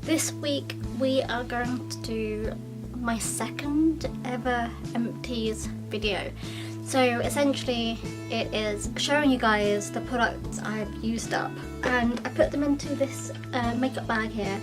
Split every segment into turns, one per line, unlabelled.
This week we are going to do my second ever empties video. So essentially it is showing you guys the products I've used up, and I put them into this makeup bag here,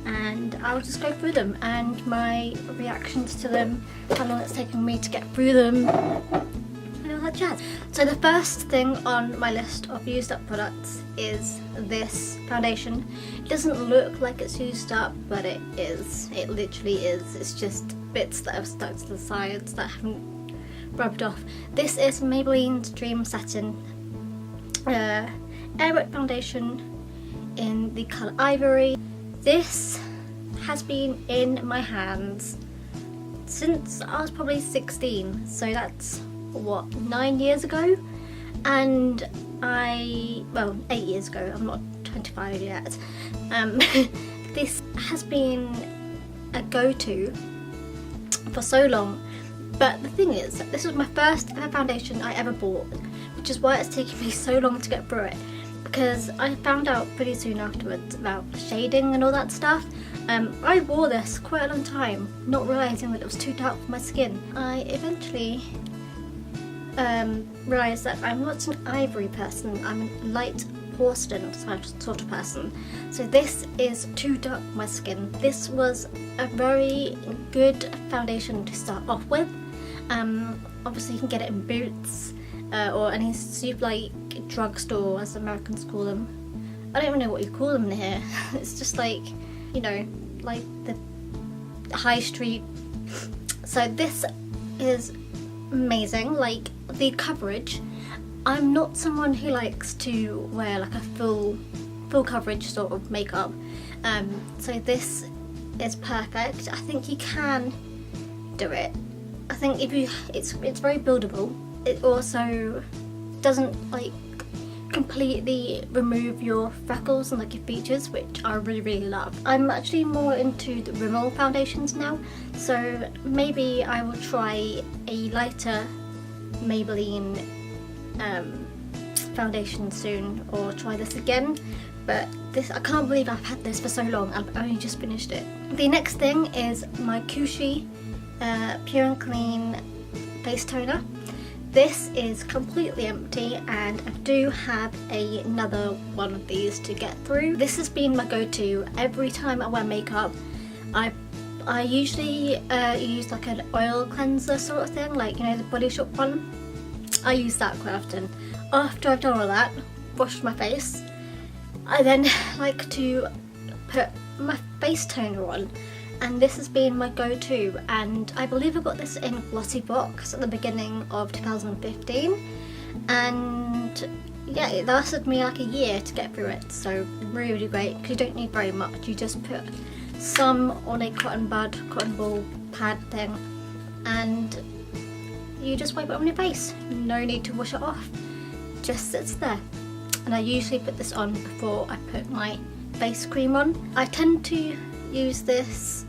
and I'll just go through them and my reactions to them, how long it's taken me to get through them, and all that jazz. So the first thing on my list of used up products is this foundation. It doesn't look like it's used up, but it is. It literally is. It's just bits that have stuck to the sides that haven't rubbed off. This is Maybelline's Dream Satin Airwet foundation in the colour Ivory. This has been in my hands since I was probably 16, so that's what, 9 years ago, and well, 8 years ago, I'm not 25 yet. This has been a go-to for so long, but the thing is, this was my first ever foundation I ever bought, which is why it's taken me so long to get through it, because I found out pretty soon afterwards about shading and all that stuff. I wore this quite a long time, not realising that it was too dark for my skin. I eventually realised that I'm not an ivory person, I'm a light porcelain sort of person. So this is too dark for my skin. This was a very good foundation to start off with. Obviously you can get it in Boots or any super like drugstore, as Americans call them. I don't even know what you call them here. It's just like, you know, like the high street. So this is amazing. Like the coverage, I'm not someone who likes to wear like a full coverage sort of makeup, so this is perfect. I think you can do it. I think if you, it's very buildable. It also doesn't like completely remove your freckles and like your features, which I really love. I'm actually more into the Rimmel foundations now, so maybe I will try a lighter Maybelline foundation soon, or try this again. But this, I can't believe I've had this for so long. I've only just finished it. The next thing is my Cushy Pure and Clean face toner. This is completely empty, and I do have another one of these to get through. This has been my go-to every time I wear makeup. I usually use like an oil cleanser sort of thing, like, you know, the Body Shop one. I use that quite often. After I've done all that, washed my face, I then like to put my face toner on, and this has been my go-to, and I believe I got this in a glossy box at the beginning of 2015, and yeah, it lasted me like a year to get through it, so really great, because you don't need very much. You just put some on a cotton ball pad thing, and you just wipe it on your face. No need to wash it off, just sits there. And I usually put this on before I put my face cream on. I tend to use this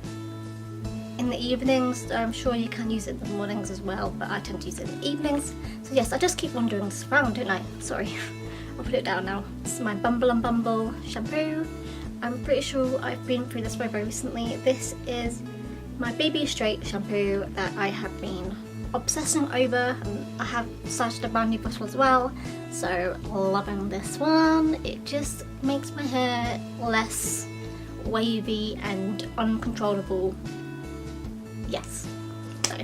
in the evenings. I'm sure you can use it in the mornings as well, but I tend to use it in the evenings. So yes, I just keep wandering this around, don't I? Sorry, I'll put it down now. This is my Bumble and Bumble shampoo. I'm pretty sure I've been through this very recently. This is my BB Straight shampoo that I have been obsessing over. I have started a brand new bottle as well, so loving this one. It just makes my hair less wavy and uncontrollable. Yes, so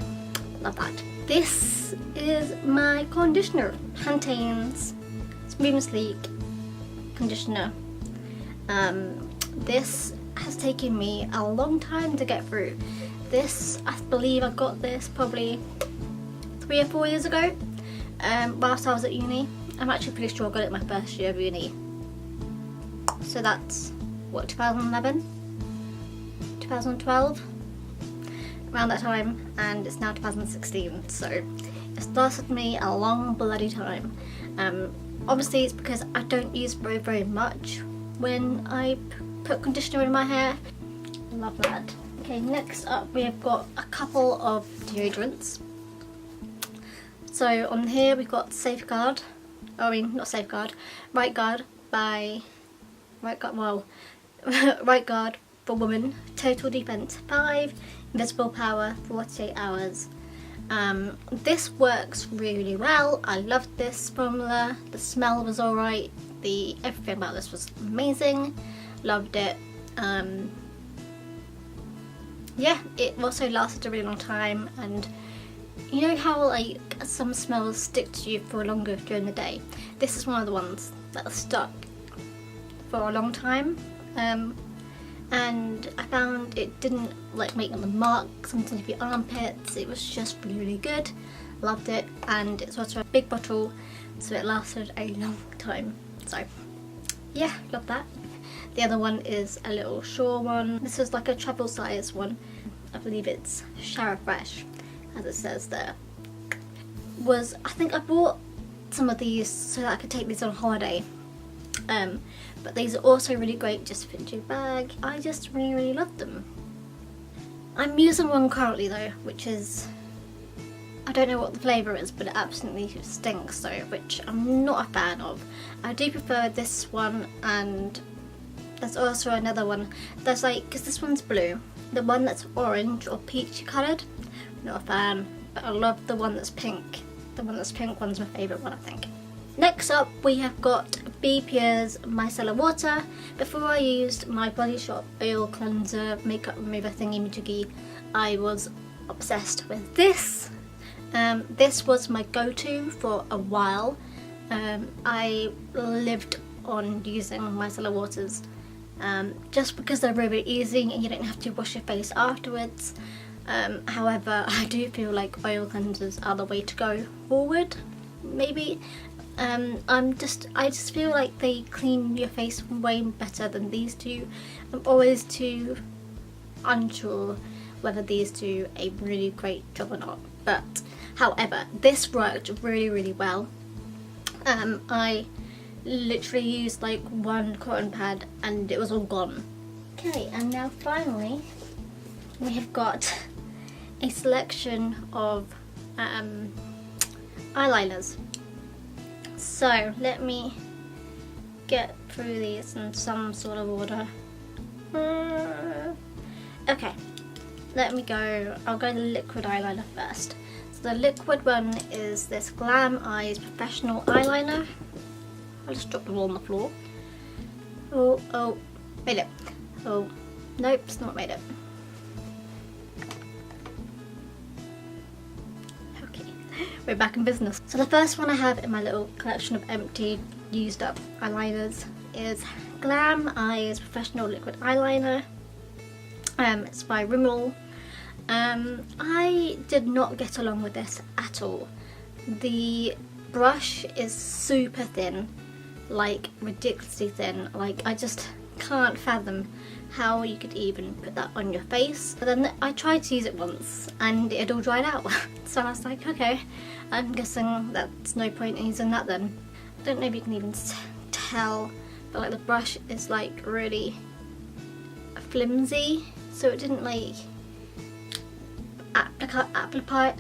love that. This is my conditioner, Pantane's Smooth and Sleek conditioner. This has taken me a long time to get through. This, I believe I got this probably 3 or 4 years ago, whilst I was at uni. I'm actually pretty sure I got it my first year of uni. So that's, what, 2011? 2012? Around that time, and it's now 2016, so it's lasted me a long bloody time. Obviously it's because I don't use very much when I put conditioner in my hair. Love that. Okay, next up we have got a couple of deodorants. So on here we've got Safeguard I mean not Safeguard, Right Guard by Right Guard, well Right Guard for Women, Total Defense 5, Invisible Power 48 hours. This works really well. I loved this formula. The smell was alright. Everything about this was amazing. Loved it. Yeah, it also lasted a really long time, and you know how like some smells stick to you for longer during the day? This is one of the ones that stuck for a long time. And I found it didn't like make the marks on some of your armpits. It was just really, really good. Loved it, and it's also a big bottle, so it lasted a long time. So yeah, love that. The other one is a little Shore one. This is like a travel size one. I believe it's Shower Fresh, as it says there. I think I bought some of these so that I could take these on holiday. But these are also really great just to fit into your bag. I just really, really love them. I'm using one currently though, which is, I don't know what the flavour is, but it absolutely stinks though, which I'm not a fan of. I do prefer this one, and there's also another one. There's like, because this one's blue, the one that's orange or peachy coloured, not a fan, but I love the one that's pink. The one that's pink one's my favourite one, I think. Next up we have got Be Pure's Micellar Water. Before I used my Body Shop oil cleanser makeup remover thingy-majiggy, I was obsessed with this. This was my go-to for a while. I lived on using micellar waters just because they're really easy and you don't have to wash your face afterwards. However, I do feel like oil cleansers are the way to go forward, maybe. I just feel like they clean your face way better than these do. I'm always too unsure whether these do a really great job or not. But however, this worked really, really well. I literally used like one cotton pad and it was all gone. Okay, and now finally we have got a selection of eyeliners. So let me get through these in some sort of order. Okay, let me go. I'll go the liquid eyeliner first. So the liquid one is this Glam Eyes Professional Eyeliner. I'll just drop them all on the floor. Oh, made it. Oh, nope, it's not made it. We're back in business. So the first one I have in my little collection of empty, used up eyeliners is Glam Eyes Professional Liquid Eyeliner. It's by Rimmel. I did not get along with this at all. The brush is super thin, like ridiculously thin. Like I just can't fathom how you could even put that on your face. But then I tried to use it once and it all dried out. So I was like, okay, I'm guessing that's no point in using that then. I don't know if you can even tell, but like the brush is like really flimsy, so it didn't like amplify.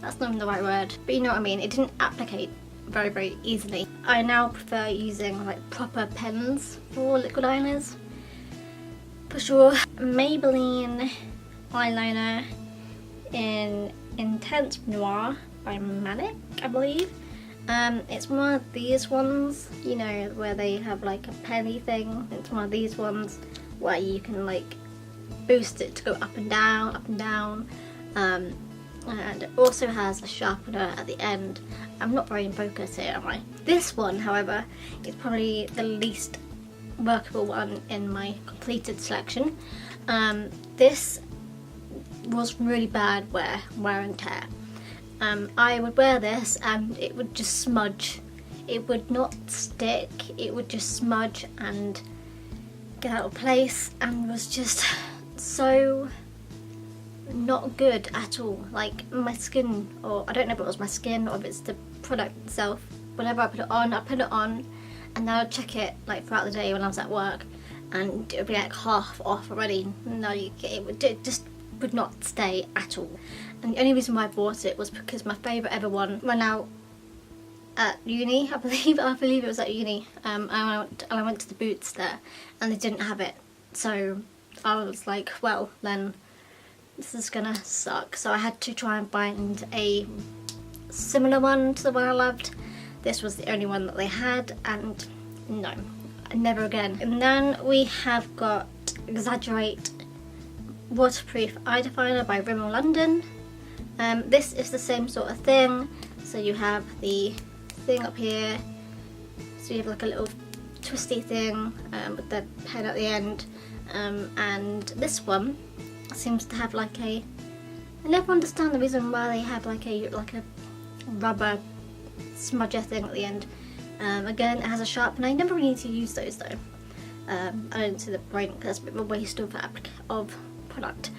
That's not even the right word, but you know what I mean. It didn't applicate very, very easily. I now prefer using like proper pens for liquid eyeliners. For sure, Maybelline eyeliner in Intense Noir by Manic, I believe. It's one of these ones, you know, where they have like a penny thing. It's one of these ones where you can like boost it to go up and down, and it also has a sharpener at the end. I'm not very in focus here, am I? This one, however, is probably the least workable one in my completed selection. This was really bad wear and tear. I would wear this and it would just smudge. It would not stick, it would just smudge and get out of place, and was just so not good at all. Like my skin, or I don't know if it was my skin or if it's the product itself, whenever I put it on and then I'd check it like throughout the day when I was at work and it would be like half off already. No, it just would not stay at all. And the only reason why I bought it was because my favourite ever one ran out at uni, I believe it was at uni. I went to the Boots there and they didn't have it, so I was like, well then this is gonna suck. So I had to try and find a similar one to the one I loved. This was the only one that they had, and no, never again. And then we have got Exaggerate Waterproof Eye Definer by Rimmel London. This is the same sort of thing. So you have the thing up here, so you have like a little twisty thing with the pen at the end, and this one seems to have like a, I never understand the reason why they have like a rubber smudger thing at the end. Again, it has a sharpener. I never really need to use those though. I don't see the point because that's a bit of a waste of product.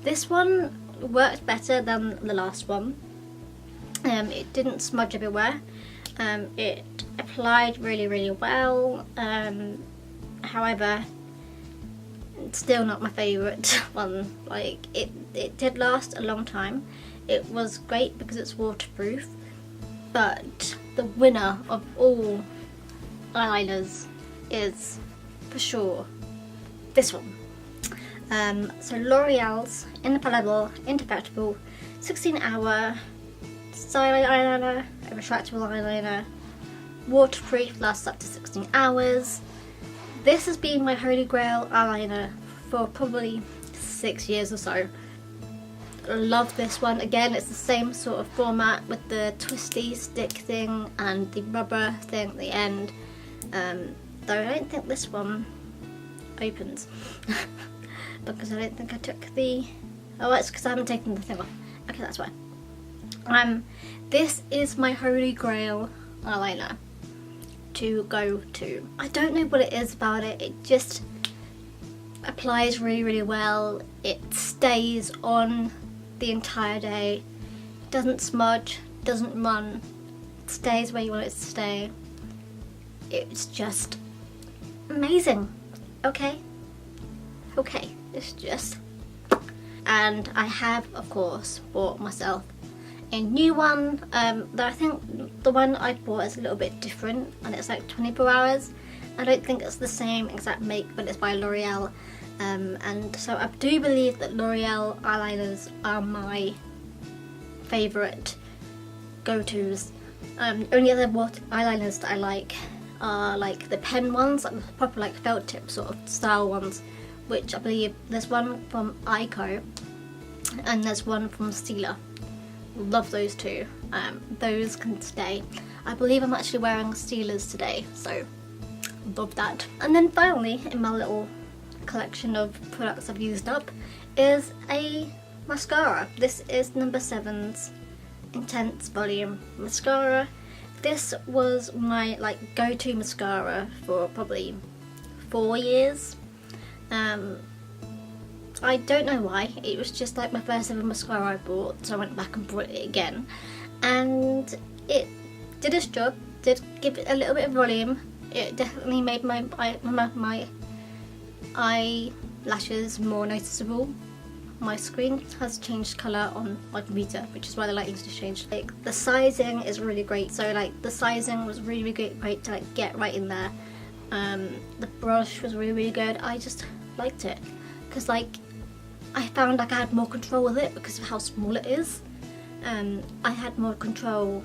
This one worked better than the last one. It didn't smudge everywhere. It applied really well. However, it's still not my favourite one. Like it did last a long time. It was great because it's waterproof, but the winner of all eyeliners is for sure this one. So L'Oreal's Infallible Indefatigable 16-hour styling eyeliner, a retractable eyeliner, waterproof, lasts up to 16 hours. This has been my holy grail eyeliner for probably 6 years or so. I love this one. Again, it's the same sort of format with the twisty stick thing and the rubber thing at the end. Though I don't think this one opens because I don't think I took the, oh, it's because I haven't taken the thing off. Okay, that's why. This is my holy grail eyeliner to go to. I don't know what it is about it. It just applies really well. It stays on the entire day. It doesn't smudge, doesn't run. It stays where you want it to stay. It's just amazing. Okay, it's just. And I have, of course, bought myself a new one. That I think the one I bought is a little bit different, and it's like 24 hours. I don't think it's the same exact make, but it's by L'Oreal. And so I do believe that L'Oreal eyeliners are my favourite go-tos. Only other eyeliners that I like are like the pen ones, like the proper like felt tip sort of style ones, which I believe there's one from Ico and there's one from Stila. Love those two. Those can stay. I believe I'm actually wearing Stilas today, so love that. And then finally, in my little collection of products I've used up, is a mascara. This is number 7's Intense Volume Mascara. This was my like go-to mascara for probably 4 years. I don't know why, it was just like my first ever mascara I bought, so I went back and bought it again, and it did its job, did give it a little bit of volume. It definitely made my eyelashes more noticeable. My screen has changed colour on my computer, which is why the lighting's just changed. Like the sizing is really great, so like the sizing was really great to like get right in there. The brush was really good. I just liked it because like I found like I had more control with it because of how small it is. I had more control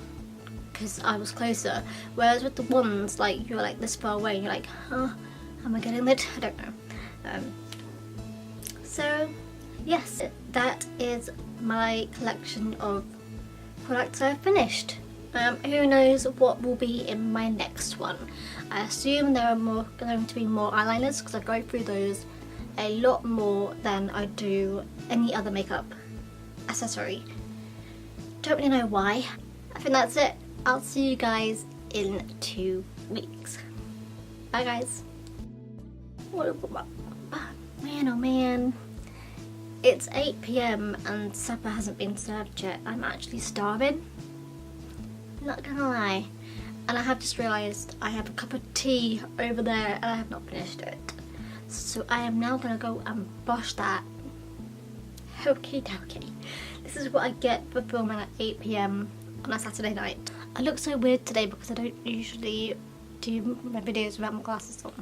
because I was closer, whereas with the ones like you're like this far away and you're like, oh, am I getting it? I don't know. So yes, that is my collection of products I've finished. Who knows what will be in my next one. I assume there are going to be more eyeliners because I go through those a lot more than I do any other makeup accessory. Don't really know why. I think that's it. I'll see you guys in 2 weeks. Bye guys. Man oh man. It's 8 PM and supper hasn't been served yet. I'm actually starving. Not gonna lie. And I have just realised I have a cup of tea over there and I have not finished it. So I am now gonna go and brush that Okie dokie. This is what I get for filming at 8 PM on a Saturday night. I look so weird today because I don't usually do my videos without my glasses on.